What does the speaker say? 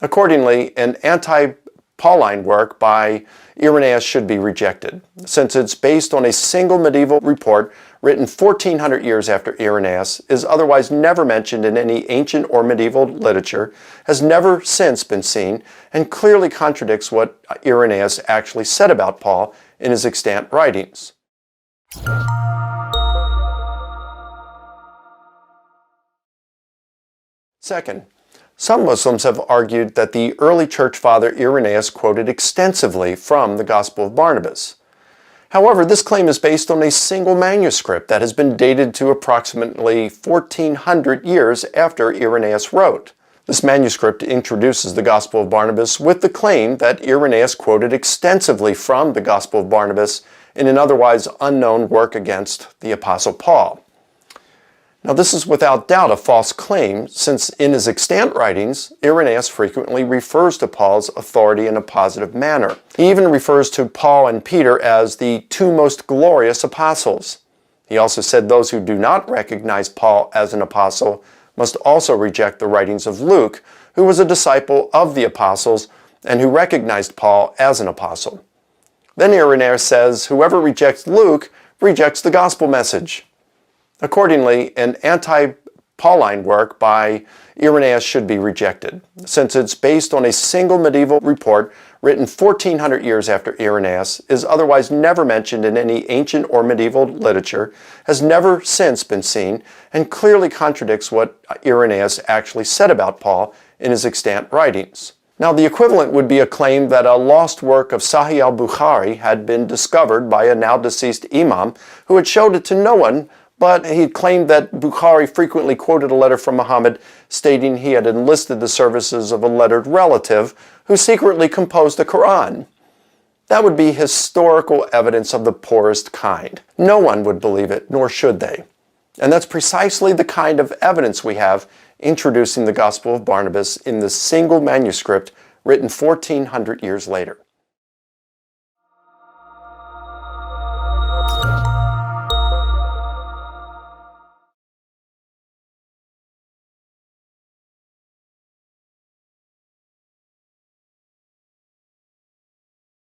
Accordingly, an anti-Pauline work by Ireneo should be rejected, since it's based on a single medieval report written 1400 years after Ireneo, is otherwise never mentioned in any ancient or medieval literature, has never since been seen, and clearly contradicts what Ireneo actually said about Paul in his extant writings. Second, some Muslims have argued that the early church father Ireneo quoted extensively from the Gospel of Barnabas. However, this claim is based on a single manuscript that has been dated to approximately 1400 years after Ireneo wrote. This manuscript introduces the Gospel of Barnabas with the claim that Ireneo quoted extensively from the Gospel of Barnabas in an otherwise unknown work against the Apostle Paul. Now, this is without doubt a false claim, since in his extant writings, Ireneo frequently refers to Paul's authority in a positive manner. He even refers to Paul and Peter as the two most glorious apostles. He also said those who do not recognize Paul as an apostle must also reject the writings of Luke, who was a disciple of the apostles and who recognized Paul as an apostle. Then Ireneo says whoever rejects Luke rejects the gospel message. Accordingly, an anti-Pauline work by Ireneo should be rejected, since it's based on a single medieval report written 1400 years after Ireneo, is otherwise never mentioned in any ancient or medieval literature, has never since been seen, and clearly contradicts what Ireneo actually said about Paul in his extant writings. Now, the equivalent would be a claim that a lost work of Sahih al-Bukhari had been discovered by a now-deceased imam who had showed it to no one, but he claimed that Bukhari frequently quoted a letter from Muhammad stating he had enlisted the services of a lettered relative who secretly composed the Quran. That would be historical evidence of the poorest kind. No one would believe it, nor should they. And that's precisely the kind of evidence we have introducing the Gospel of Barnabas in the single manuscript written 1400 years later.